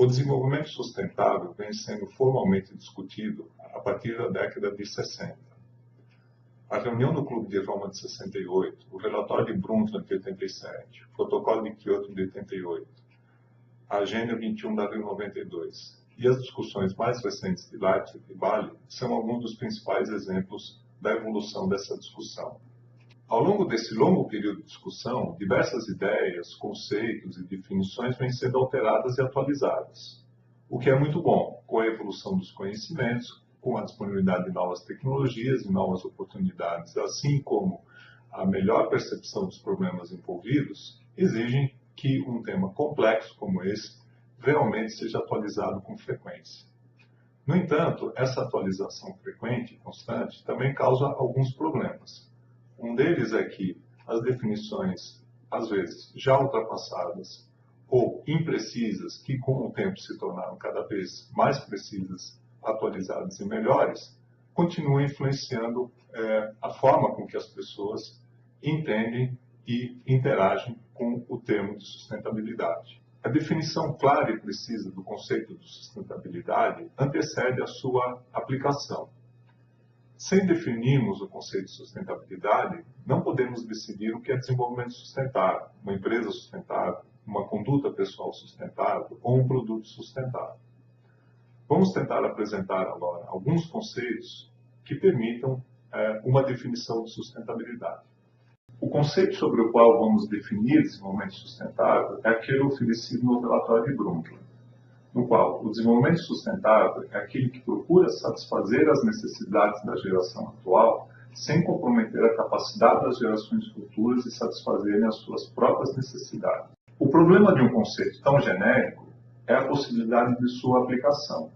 O desenvolvimento sustentável vem sendo formalmente discutido a partir da década de 60. A reunião do Clube de Roma de 68, o relatório de Brundtland de 87, o Protocolo de Kyoto de 88, a Agenda 21 da Rio 92 e as discussões mais recentes de Leipzig e Bali são alguns dos principais exemplos da evolução dessa discussão. Ao longo desse longo período de discussão, diversas ideias, conceitos e definições vêm sendo alteradas e atualizadas, o que é muito bom, com a evolução dos conhecimentos, com a disponibilidade de novas tecnologias e novas oportunidades, assim como a melhor percepção dos problemas envolvidos, exigem que um tema complexo como esse realmente seja atualizado com frequência. No entanto, essa atualização frequente e constante também causa alguns problemas. Um deles é que as definições, às vezes, já ultrapassadas ou imprecisas, que com o tempo se tornaram cada vez mais precisas, atualizadas e melhores, continuam influenciando a forma com que as pessoas entendem e interagem com o termo de sustentabilidade. A definição clara e precisa do conceito de sustentabilidade antecede a sua aplicação. Sem definirmos o conceito de sustentabilidade, não podemos decidir o que é desenvolvimento sustentável, uma empresa sustentável, uma conduta pessoal sustentável ou um produto sustentável. Vamos tentar apresentar agora alguns conceitos que permitam uma definição de sustentabilidade. O conceito sobre o qual vamos definir desenvolvimento sustentável é aquele oferecido no relatório de Brundtland, no qual o desenvolvimento sustentável é aquele que procura satisfazer as necessidades da geração atual sem comprometer a capacidade das gerações futuras de satisfazerem as suas próprias necessidades. O problema de um conceito tão genérico é a possibilidade de sua aplicação.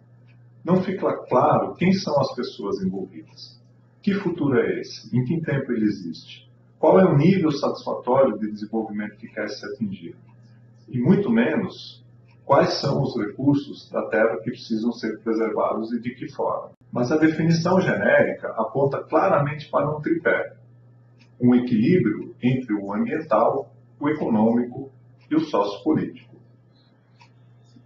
Não fica claro quem são as pessoas envolvidas. Que futuro é esse? Em que tempo ele existe? Qual é o nível satisfatório de desenvolvimento que quer se atingir? E muito menos, quais são os recursos da Terra que precisam ser preservados e de que forma. Mas a definição genérica aponta claramente para um tripé, um equilíbrio entre o ambiental, o econômico e o sociopolítico.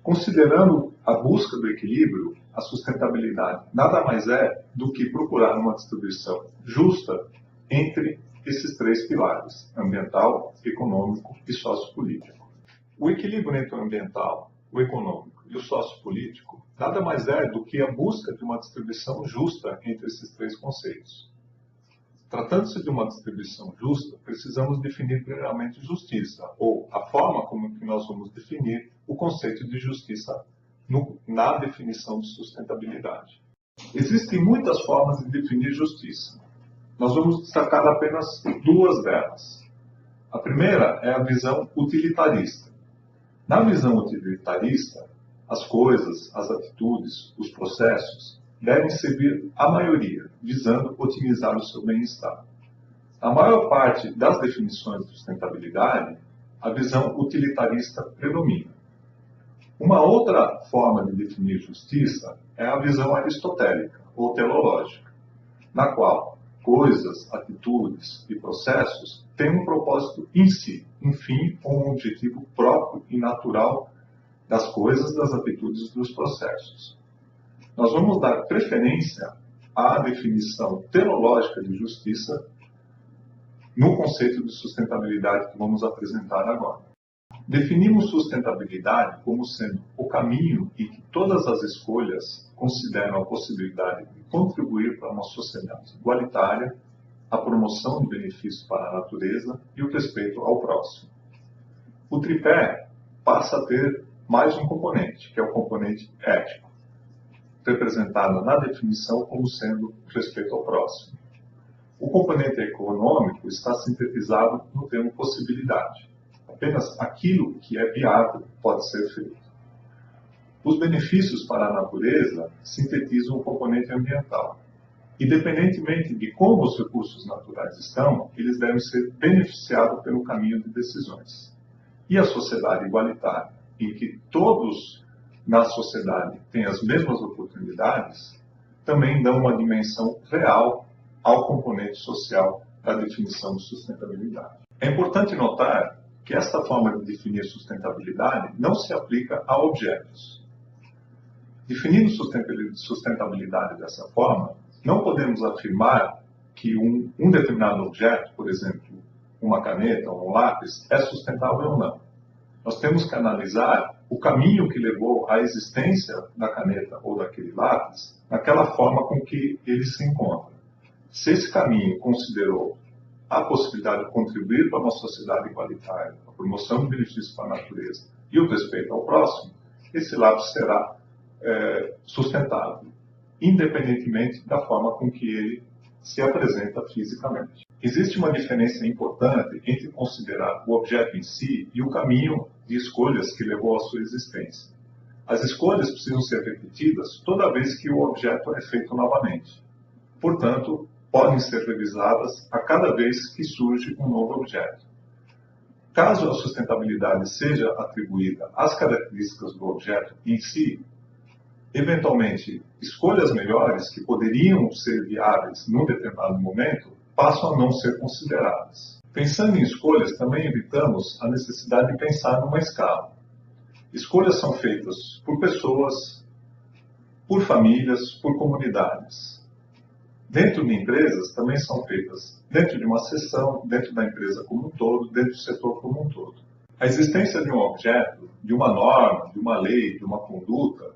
Considerando a busca do equilíbrio, a sustentabilidade nada mais é do que procurar uma distribuição justa entre esses três pilares, ambiental, econômico e sociopolítico. O equilíbrio entre o ambiental, o econômico e o sociopolítico nada mais é do que a busca de uma distribuição justa entre esses três conceitos. Tratando-se de uma distribuição justa, precisamos definir primeiramente justiça, ou a forma como que nós vamos definir o conceito de justiça na definição de sustentabilidade. Existem muitas formas de definir justiça. Nós vamos destacar apenas duas delas. A primeira é a visão utilitarista. Na visão utilitarista, as coisas, as atitudes, os processos devem servir à maioria, visando otimizar o seu bem-estar. Na maior parte das definições de sustentabilidade, a visão utilitarista predomina. Uma outra forma de definir justiça é a visão aristotélica, ou teleológica, na qual coisas, atitudes e processos têm um propósito em si, um fim ou um objetivo próprio e natural das coisas, das atitudes e dos processos. Nós vamos dar preferência à definição teleológica de justiça no conceito de sustentabilidade que vamos apresentar agora. Definimos sustentabilidade como sendo o caminho em que todas as escolhas consideram a possibilidade de contribuir para uma sociedade igualitária, a promoção de benefícios para a natureza e o respeito ao próximo. O tripé passa a ter mais um componente, que é o componente ético, representado na definição como sendo o respeito ao próximo. O componente econômico está sintetizado no termo possibilidade. Apenas aquilo que é viável pode ser feito. Os benefícios para a natureza sintetizam o componente ambiental. Independentemente de como os recursos naturais estão, eles devem ser beneficiados pelo caminho de decisões. E a sociedade igualitária, em que todos na sociedade têm as mesmas oportunidades, também dão uma dimensão real ao componente social da definição de sustentabilidade. É importante notar que esta forma de definir sustentabilidade não se aplica a objetos. Definindo sustentabilidade dessa forma, não podemos afirmar que um determinado objeto, por exemplo, uma caneta ou um lápis, é sustentável ou não. Nós temos que analisar o caminho que levou à existência da caneta ou daquele lápis, naquela forma com que ele se encontra. Se esse caminho considerou a possibilidade de contribuir para uma sociedade igualitária, a promoção de benefícios para a natureza e o respeito ao próximo, esse lápis será sustentável, independentemente da forma com que ele se apresenta fisicamente. Existe uma diferença importante entre considerar o objeto em si e o caminho de escolhas que levou à sua existência. As escolhas precisam ser repetidas toda vez que o objeto é feito novamente. Portanto, podem ser revisadas a cada vez que surge um novo objeto. Caso a sustentabilidade seja atribuída às características do objeto em si, eventualmente, escolhas melhores que poderiam ser viáveis num determinado momento passam a não ser consideradas. Pensando em escolhas, também evitamos a necessidade de pensar numa escala. Escolhas são feitas por pessoas, por famílias, por comunidades. Dentro de empresas, também são feitas dentro de uma seção, dentro da empresa como um todo, dentro do setor como um todo. A existência de um objeto, de uma norma, de uma lei, de uma conduta,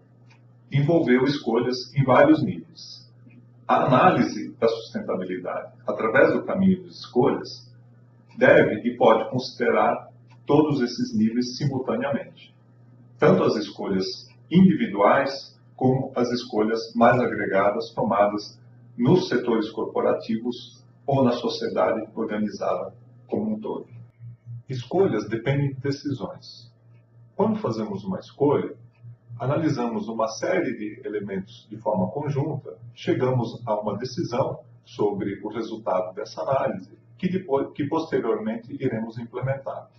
envolveu escolhas em vários níveis. A análise da sustentabilidade, através do caminho de escolhas, deve e pode considerar todos esses níveis simultaneamente. Tanto as escolhas individuais, como as escolhas mais agregadas tomadas nos setores corporativos ou na sociedade organizada como um todo. Escolhas dependem de decisões. Quando fazemos uma escolha, analisamos uma série de elementos de forma conjunta, chegamos a uma decisão sobre o resultado dessa análise, que posteriormente iremos implementar.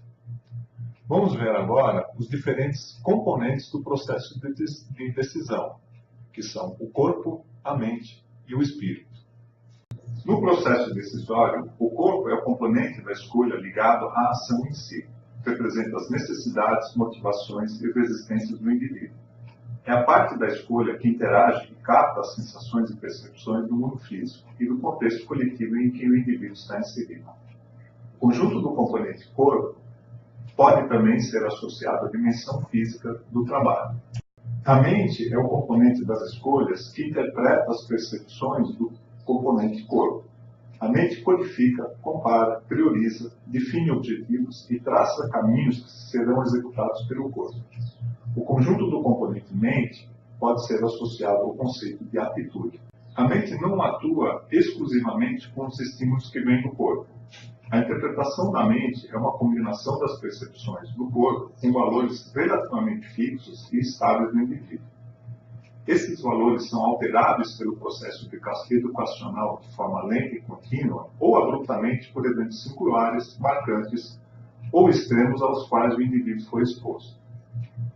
Vamos ver agora os diferentes componentes do processo de decisão, que são o corpo, a mente e o espírito. No processo decisório, o corpo é o componente da escolha ligado à ação em si, representa as necessidades, motivações e resistências do indivíduo. É a parte da escolha que interage e capta as sensações e percepções do mundo físico e do contexto coletivo em que o indivíduo está inserido. O conjunto do componente corpo pode também ser associado à dimensão física do trabalho. A mente é o componente das escolhas que interpreta as percepções do componente corpo. A mente codifica, compara, prioriza, define objetivos e traça caminhos que serão executados pelo corpo. O conjunto do componente mente pode ser associado ao conceito de atitude. A mente não atua exclusivamente com os estímulos que vêm do corpo. A interpretação da mente é uma combinação das percepções do corpo com valores relativamente fixos e estáveis no indivíduo. Esses valores são alterados pelo processo educacional de forma lenta e contínua ou abruptamente por eventos singulares, marcantes ou extremos aos quais o indivíduo foi exposto.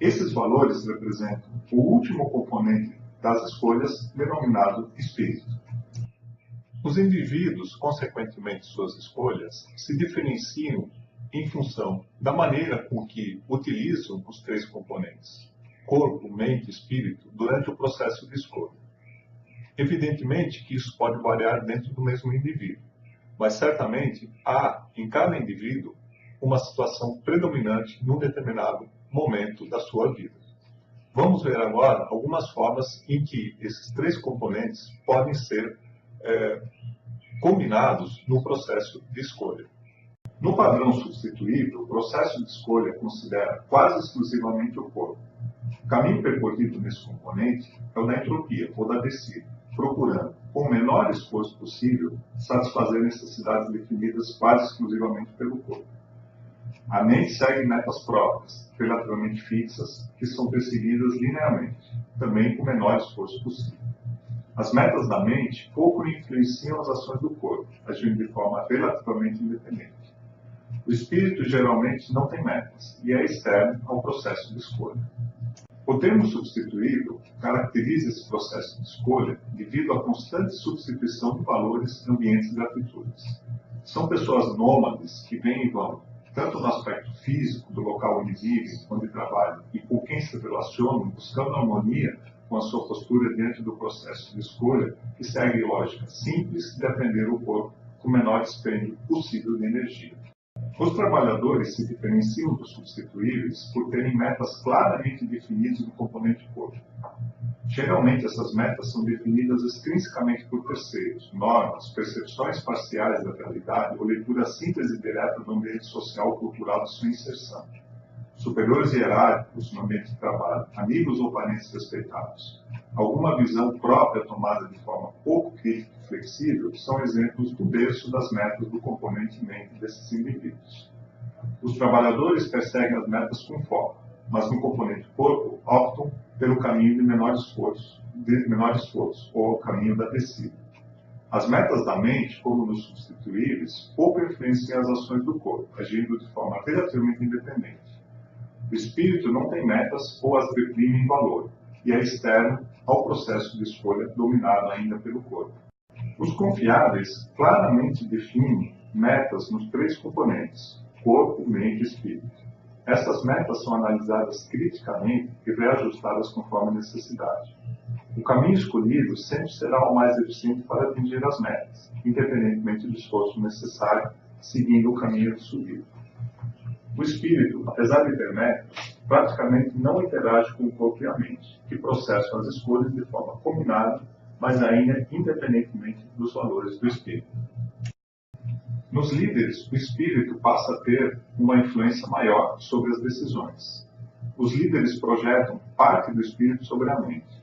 Esses valores representam o último componente das escolhas, denominado espírito. Os indivíduos, consequentemente suas escolhas, se diferenciam em função da maneira com que utilizam os três componentes, corpo, mente e espírito, durante o processo de escolha. Evidentemente que isso pode variar dentro do mesmo indivíduo, mas certamente há em cada indivíduo uma situação predominante num determinado momento da sua vida. Vamos ver agora algumas formas em que esses três componentes podem ser combinados no processo de escolha. No padrão substituível, o processo de escolha considera quase exclusivamente o corpo. O caminho percorrido nesse componente é o da entropia, ou da descida, procurando, com o menor esforço possível, satisfazer necessidades definidas quase exclusivamente pelo corpo. A mente segue metas próprias, relativamente fixas, que são perseguidas linearmente, também com o menor esforço possível. As metas da mente pouco influenciam as ações do corpo, agindo de forma relativamente independente. O espírito geralmente não tem metas e é externo ao processo de escolha. O termo substituível caracteriza esse processo de escolha devido à constante substituição de valores, ambientes e atitudes. São pessoas nômades que vêm e vão, tanto no aspecto físico do local onde vivem, onde trabalham e com quem se relacionam, buscando harmonia com a sua postura diante do processo de escolha, que segue lógica simples de aprender o corpo com o menor dispêndio possível de energia. Os trabalhadores se diferenciam dos substituíveis por terem metas claramente definidas no componente corpo. Geralmente, essas metas são definidas extrinsecamente por terceiros, normas, percepções parciais da realidade ou leitura simples e direta do ambiente social ou cultural de sua inserção. Superiores hierárquicos no ambiente de trabalho, amigos ou parentes respeitados, alguma visão própria tomada de forma pouco crítica e flexível são exemplos do berço das metas do componente mente desses indivíduos. Os trabalhadores perseguem as metas com foco, mas no componente corpo optam pelo caminho de menor esforço ou o caminho da descida. As metas da mente, como nos substituíveis, pouco influenciam as ações do corpo, agindo de forma relativamente independente. O espírito não tem metas ou as deprime em valor, e é externo ao processo de escolha dominado ainda pelo corpo. Os confiáveis claramente definem metas nos três componentes, corpo, mente e espírito. Essas metas são analisadas criticamente e reajustadas conforme a necessidade. O caminho escolhido sempre será o mais eficiente para atingir as metas, independentemente do esforço necessário, seguindo o caminho de subida. O espírito, apesar de ter metas, praticamente não interage com o corpo e a mente, que processam as escolhas de forma combinada, mas ainda independentemente dos valores do espírito. Nos líderes, o espírito passa a ter uma influência maior sobre as decisões. Os líderes projetam parte do espírito sobre a mente.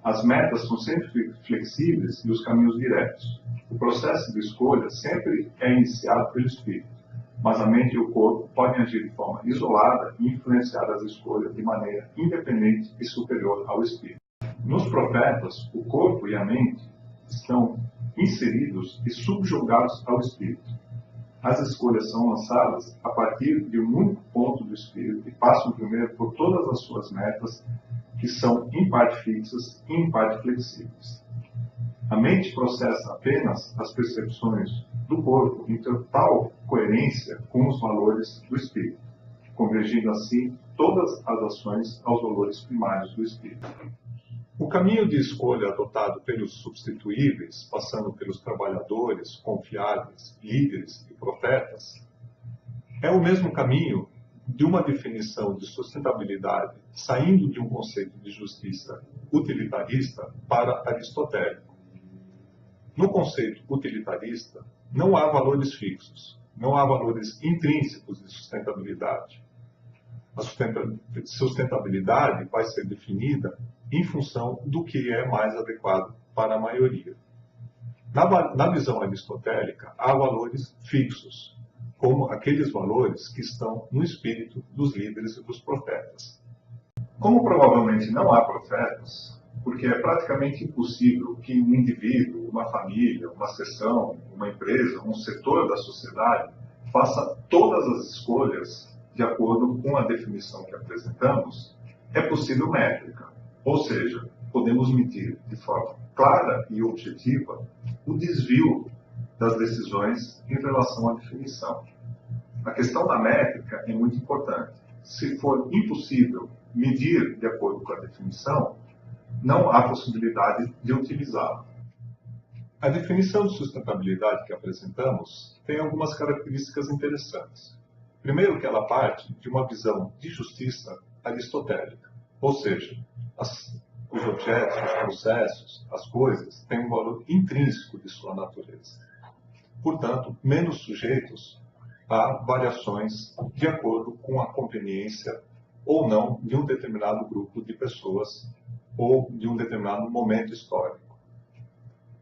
As metas são sempre flexíveis e os caminhos diretos. O processo de escolha sempre é iniciado pelo espírito, mas a mente e o corpo podem agir de forma isolada e influenciar as escolhas de maneira independente e superior ao espírito. Nos profetas, o corpo e a mente estão inseridos e subjugados ao espírito. As escolhas são lançadas a partir de um único ponto do espírito e passam primeiro por todas as suas metas, que são em parte fixas e em parte flexíveis. A mente processa apenas as percepções do corpo em total coerência com os valores do espírito, convergindo assim todas as ações aos valores primários do espírito. O caminho de escolha adotado pelos substituíveis, passando pelos trabalhadores, confiáveis, líderes e profetas, é o mesmo caminho de uma definição de sustentabilidade, saindo de um conceito de justiça utilitarista para aristotélico. No conceito utilitarista, não há valores fixos, não há valores intrínsecos de sustentabilidade. A sustentabilidade vai ser definida em função do que é mais adequado para a maioria. Na visão aristotélica, há valores fixos, como aqueles valores que estão no espírito dos líderes e dos profetas. Como provavelmente não há profetas, porque é praticamente impossível que um indivíduo, uma família, uma seção, uma empresa, um setor da sociedade faça todas as escolhas de acordo com a definição que apresentamos, é possível métrica, ou seja, podemos medir de forma clara e objetiva o desvio das decisões em relação à definição. A questão da métrica é muito importante. Se for impossível medir de acordo com a definição, não há possibilidade de utilizá-la. A definição de sustentabilidade que apresentamos tem algumas características interessantes. Primeiro que ela parte de uma visão de justiça aristotélica, ou seja, os objetos, os processos, as coisas têm um valor intrínseco de sua natureza. Portanto, menos sujeitos a variações de acordo com a conveniência ou não de um determinado grupo de pessoas ou de um determinado momento histórico.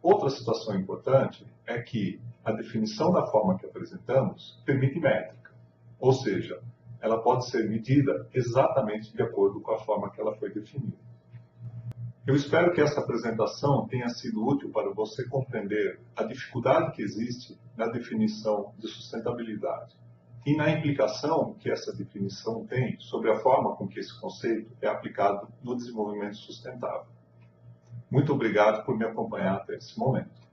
Outra situação importante é que a definição da forma que apresentamos permite métrica, ou seja, ela pode ser medida exatamente de acordo com a forma que ela foi definida. Eu espero que essa apresentação tenha sido útil para você compreender a dificuldade que existe na definição de sustentabilidade e na implicação que essa definição tem sobre a forma com que esse conceito é aplicado no desenvolvimento sustentável. Muito obrigado por me acompanhar até esse momento.